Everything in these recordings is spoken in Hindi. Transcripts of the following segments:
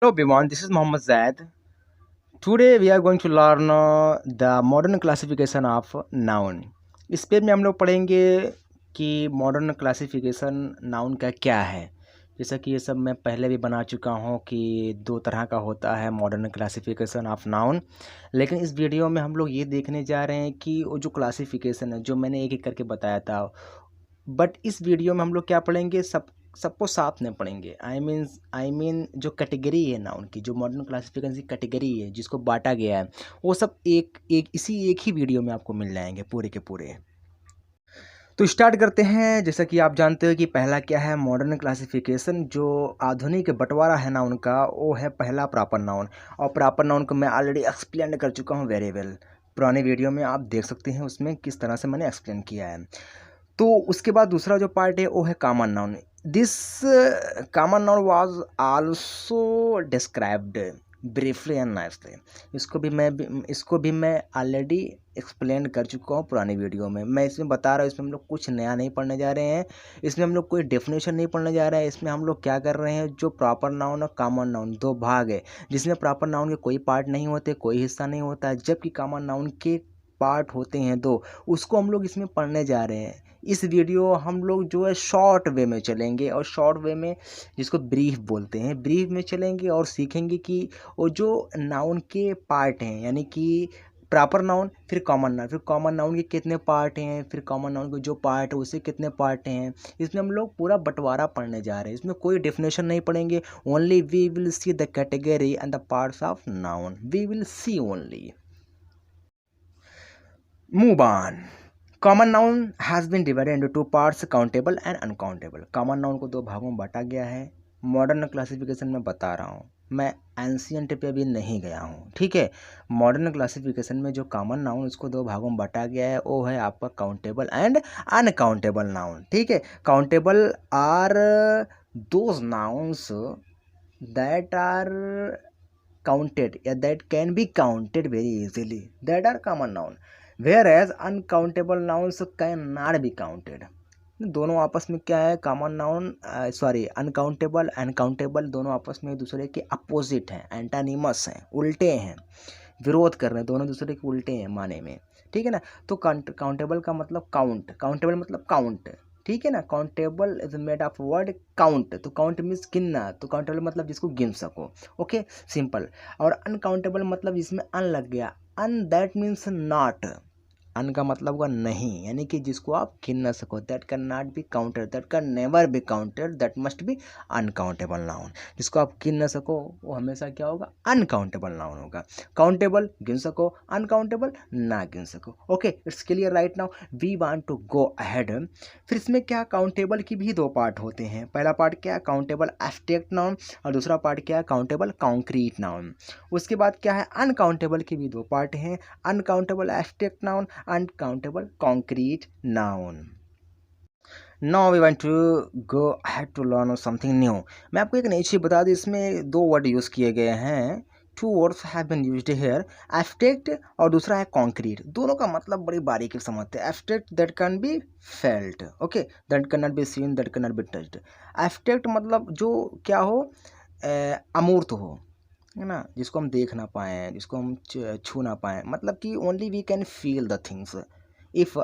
Hello everyone, this is Mohammed Zaid. Today we are going to learn the modern classification of noun. इस पेज में हम लोग पढ़ेंगे कि मॉडर्न क्लासिफिकेशन नाउन का क्या है। जैसा कि ये सब मैं पहले भी बना चुका हूँ कि दो तरह का होता है मॉडर्न क्लासिफिकेशन ऑफ नाउन, लेकिन इस वीडियो में हम लोग ये देखने जा रहे हैं कि वो जो क्लासिफिकेशन है जो मैंने एक एक करके बताया था, बट इस वीडियो में हम लोग क्या पढ़ेंगे, सबको साथ में पढ़ेंगे। आई मीन जो कैटेगरी है नाउन की, जो मॉडर्न क्लासिफिकेशन की कैटेगरी है जिसको बांटा गया है, वो सब एक एक इसी एक ही वीडियो में आपको मिल जाएंगे पूरे के पूरे। तो स्टार्ट करते हैं। जैसा कि आप जानते हो कि पहला क्या है, मॉडर्न क्लासिफिकेशन। जो आधुनिक बंटवारा है नाउन का, वो है पहला प्रॉपर नाउन। और प्रॉपर नाउन को मैं ऑलरेडी एक्सप्लेन कर चुका हूँ वेरी वेल। पुराने वीडियो में आप देख सकते हैं उसमें किस तरह से मैंने एक्सप्लेन किया है। तो उसके बाद दूसरा जो पार्ट है वो है common noun. This common noun was also described briefly and nicely. इसको भी मैं ऑलरेडी एक्सप्लेन कर चुका हूँ पुरानी वीडियो में। मैं इसमें बता रहा हूँ, इसमें हम लोग कुछ नया नहीं पढ़ने जा रहे हैं। इसमें हम लोग कोई डेफिनेशन नहीं पढ़ने जा रहे हैं। इसमें हम लोग क्या कर रहे हैं, जो प्रॉपर नाउन और कॉमन नाउन दो भाग है, जिसमें प्रॉपर नाउन के कोई पार्ट नहीं होते, कोई हिस्सा नहीं होता है, जबकि कॉमन नाउन के पार्ट होते हैं दो, उसको हम लोग इसमें पढ़ने जा रहे हैं। इस वीडियो हम लोग जो है शॉर्ट वे में चलेंगे, और शॉर्ट वे में जिसको ब्रीफ बोलते हैं, ब्रीफ में चलेंगे और सीखेंगे कि वो जो नाउन के पार्ट हैं, यानी कि प्रॉपर नाउन, फिर कॉमन नाउन, फिर कॉमन नाउन के कितने पार्ट हैं, फिर कॉमन नाउन के जो पार्ट है उससे कितने पार्ट हैं। इसमें हम लोग पूरा बंटवारा पढ़ने जा रहे हैं। इसमें कोई डेफिनेशन नहीं पढ़ेंगे। Only we will see the category and the parts of noun, we will see only. Move on. Common noun has been divided into two parts, countable and uncountable. Common noun को दो भागों में बांटा गया है। मॉडर्न क्लासिफिकेशन में बता रहा हूँ, मैं एंशियंट पे भी नहीं गया हूँ, ठीक है। मॉडर्न क्लासिफिकेशन में जो कॉमन नाउन उसको दो भागों में बांटा गया है, वो है आपका काउंटेबल एंड अनकाउंटेबल नाउन, ठीक है। Countable are those nouns that are counted, yeah, that can be counted very easily, that are common noun, whereas uncountable nouns cannot be counted. दोनों आपस में क्या है, common noun uncountable and countable दोनों आपस में एक दूसरे के अपोजिट हैं, एंटानिमस हैं, उल्टे हैं, विरोध कर रहे हैं, दोनों दूसरे के उल्टे हैं माने में, ठीक है ना। तो काउंटेबल का मतलब काउंट, काउंटेबल मतलब काउंट, ठीक है ना। Countable is made of word count, तो काउंट मीन्स गिनना, तो काउंटेबल मतलब जिसको गिन सको, ओके, सिंपल। और अनकाउंटेबल मतलब जिसमें अन लग गया, अन दैट मीन्स नॉट, अन का मतलब होगा नहीं, यानी कि जिसको आप गिन ना सको, that can not be counted, that can never be counted, that must be uncountable noun. जिसको आप गिन ना सको वो हमेशा क्या होगा, अनकाउंटेबल नाउन होगा। काउंटेबल गिन सको, अनकाउंटेबल ना गिन सको, okay, it's clear right now. We want to go ahead. फिर इसमें क्या, काउंटेबल की भी दो पार्ट होते हैं। पहला पार्ट क्या है, काउंटेबल एब्स्ट्रैक्ट नाउन, और दूसरा पार्ट क्या है, काउंटेबल कॉन्क्रीट नाउन। उसके बाद क्या है, अनकाउंटेबल के भी दो पार्ट हैं, uncountable abstract noun, uncountable concrete noun. Now we want to go head to learn something new. मैं आपको एक नई चीज़ बता दूँ, इसमें दो वर्ड यूज़ किए गए हैं, two words have been used here, abstract और दूसरा है कॉन्क्रीट। दोनों का मतलब बड़ी बारीकी से समझते हैं। Abstract that can be felt, okay, that can not be seen, that can not be touched. Abstract मतलब जो क्या हो, अमूर्त हो, है ना, जिसको हम देख ना पाएँ, जिसको हम छू ना पाएँ, मतलब कि only we can feel the things. If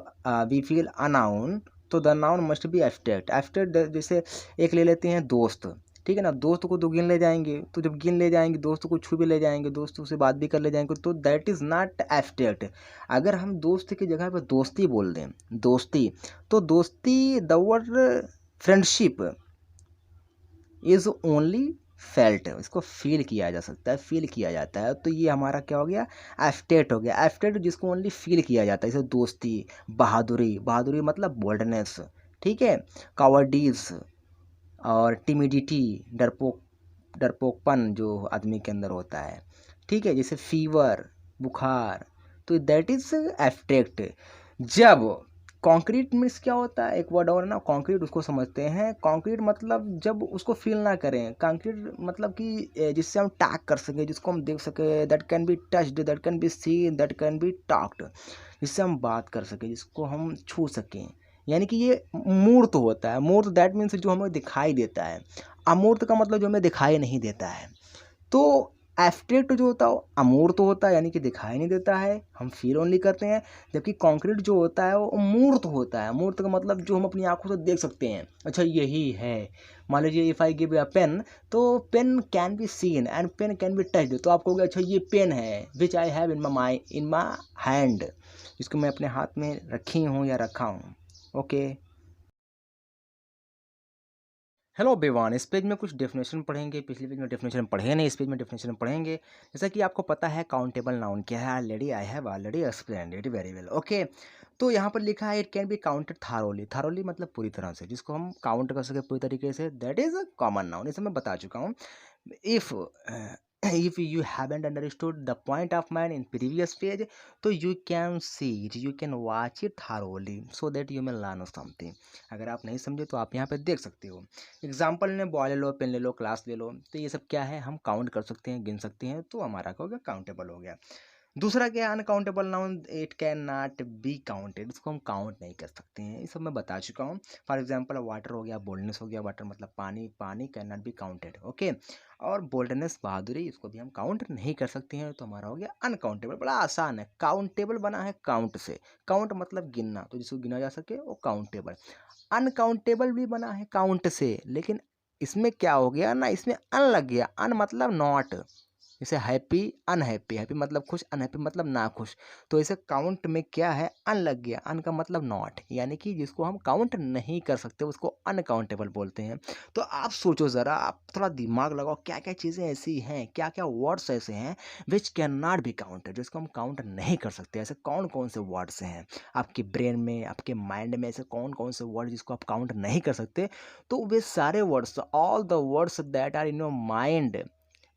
we feel a noun, तो the noun must be abstract. Abstract जैसे एक ले लेते हैं दोस्त, ठीक है ना, दोस्त को तो गिन ले जाएंगे, तो जब गिन ले जाएंगे दोस्त को छू भी ले जाएंगे, दोस्तों से बात भी कर ले जाएंगे, तो दैट इज़ नॉट एब्स्ट्रैक्ट। अगर हम दोस्त की जगह पर दोस्ती बोल दें, दोस्ती, तो दोस्ती, the word friendship is only felt, इसको फील किया जा सकता है, फील किया जाता है। तो ये हमारा क्या हो गया, एब्स्ट्रैक्ट हो गया। एब्स्ट्रैक्ट जिसको ओनली फील किया जाता है, जैसे दोस्ती, बहादुरी, बहादुरी मतलब बोल्डनेस, ठीक है, कावर्डीज और टिमिडिटी, डरपोकपन जो आदमी के अंदर होता है, ठीक है, जैसे फीवर, बुखार, तो दैट इज एब्स्ट्रैक्ट। जब कॉन्क्रीट मीन्स क्या होता है, एक वर्ड और ना, कॉन्क्रीट, उसको समझते हैं। कॉन्क्रीट मतलब जब उसको फील ना करें, कॉन्क्रीट मतलब कि जिससे हम टैग कर सकें, जिसको हम देख सकें, that can be touched, that can be scene, that can be talked, जिससे हम बात कर सकें, जिसको हम छू सकें, यानी कि ये मूर्त होता है। मूर्त दैट मीन्स जो हमें दिखाई देता है, अमूर्त का मतलब जो हमें दिखाई नहीं देता है। तो एब्स्ट्रैक्ट जो होता है वो अमूर्त होता है, यानी कि दिखाई नहीं देता है, हम फील ओनली करते हैं। जबकि कॉन्क्रीट जो होता है वो मूर्त होता है। मूर्त का मतलब जो हम अपनी आंखों से देख सकते हैं, अच्छा यही है। मान लीजिए if I give a pen, तो pen can be seen and pen can be touched, तो आप कहोगे अच्छा ये पेन है विच I have in my hand, जिसको मैं अपने हाथ में रखी हूँ या रखा हूँ। ओके, हेलो एवरीवन, इस पेज में कुछ डेफिनेशन पढ़ेंगे। पिछले पेज में डेफिनेशन पढ़े नहीं, इस पेज में डेफिनेशन पढ़ेंगे। जैसा कि आपको पता है काउंटेबल नाउन क्या है, already I have already explained it very well. Okay, तो यहाँ पर लिखा है it can be counted thoroughly. Thoroughly मतलब पूरी तरह से, जिसको हम काउंट कर सके पूरी तरीके से, that is a common noun. इसे मैं बता चुका हूँ। if if you haven't understood the point of mine in previous page, so you can see it, you can watch it thoroughly so that you may learn something। अगर आप नहीं समझे तो आप यहाँ पे देख सकते हो। एग्जाम्पल ने बॉल ले लो, पेन ले लो, क्लास ले लो, तो ये सब क्या है, हम काउंट कर सकते हैं, गिन सकते हैं, तो हमारा क्या हो गया, काउंटेबल हो गया। दूसरा क्या है, uncountable noun, it can not be counted, इसको हम काउंट नहीं कर सकते हैं, ये सब मैं बता चुका हूँ। फॉर एग्जांपल वाटर हो गया, बोल्डनेस हो गया, वाटर मतलब पानी, पानी can not be counted. Okay, और बोल्डनेस बहादुरी, इसको भी हम काउंट नहीं कर सकते हैं, तो हमारा हो गया अनकाउंटेबल। बड़ा आसान है, काउंटेबल बना है काउंट से, काउंट मतलब गिनना, तो जिसको गिना जा सके वो काउंटेबल। अनकाउंटेबल भी बना है काउंट से, लेकिन इसमें क्या हो गया ना, इसमें अन लग गया, अन मतलब नॉट। जैसे हैप्पी अनहैप्पी, हैप्पी मतलब खुश, अनहैप्पी मतलब ना खुश, तो इसे काउंट में क्या है, अन लग गया, अन का मतलब नॉट, यानी कि जिसको हम काउंट नहीं कर सकते उसको अनकाउंटेबल बोलते हैं। तो आप सोचो ज़रा, आप थोड़ा दिमाग लगाओ, क्या क्या चीज़ें ऐसी हैं, क्या क्या वर्ड्स ऐसे हैं which can not be counted, जिसको हम काउंट नहीं कर सकते। ऐसे कौन कौन से वर्ड्स हैं आपके ब्रेन में, आपके माइंड में, ऐसे कौन कौन से वर्ड जिसको आप काउंट नहीं कर सकते। तो वे सारे words, all the words that are in your mind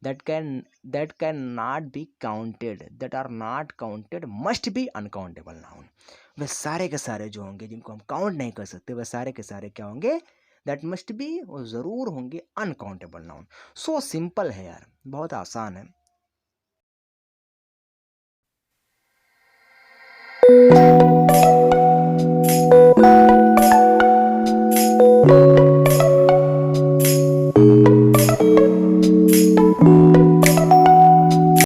that can that cannot be counted, that are not counted, must be uncountable noun। वे सारे के सारे जो होंगे जिनको हम काउंट नहीं कर सकते, वे सारे के सारे क्या होंगे, दैट मस्ट बी, वो ज़रूर होंगे अनकाउंटेबल नाउन। सो सिंपल है यार, बहुत आसान है।